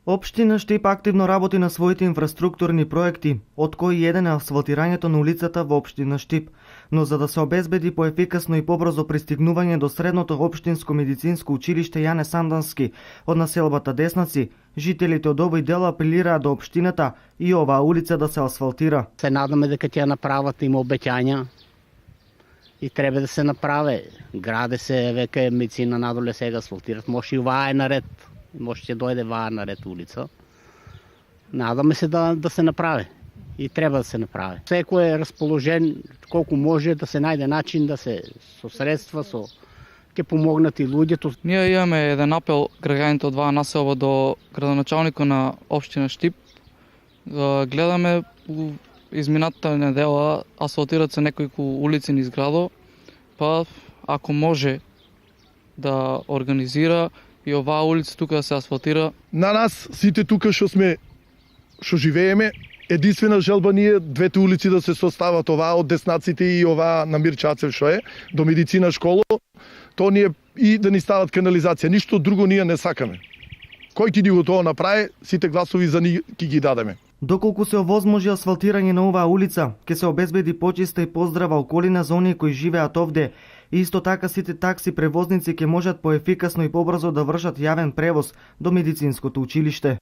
Општина Штип активно работи на своите инфраструктурни проекти, од кои еден е асфалтирањето на улицата во општина Штип. Но за да се обезбеди поефикасно и побрзо пристигнување до средното општинско медицинско училиште Јане Сандански од населбата Деснаци, жителите од овој дел апелираат до општината и оваа улица да се асфалтира. Се надаме дека ќе направат, има обеќања и треба да се направи. Граде се веќе медицина надоле сега асфалтират, може и оваа е наред. Може ќе дојде ваа наред улица. Надаме се да се направи. И треба да се направи. Секој е расположен колку може да се најде начин да се со средства, ќе помогнат и луѓето. Ние имаме еден апел граѓаните од оваа населба до градоначалникот на општина Штип. Гледаме изминатата недела асфалтираат се неколку улици низ градо, па ако може да организира и оваа улица тука да се асфалтира. На нас сите тука што живееме, единствена желба ни е двете улици да се состават, оваа од Деснаците и оваа на Мирчацев што е до медицина школа, то ни е и да ни стават канализација, ништо друго ние не сакаме. Кој ќе ни го тоа направи, сите гласови за ни ќе ги дадеме. Доколку се овозможи асфалтирање на оваа улица, ќе се обезбеди почиста и поздрава околина за оние кои живеат овде. И исто така сите такси превозници ќе можат поефикасно и побрзо да вршат јавен превоз до медицинското училиште.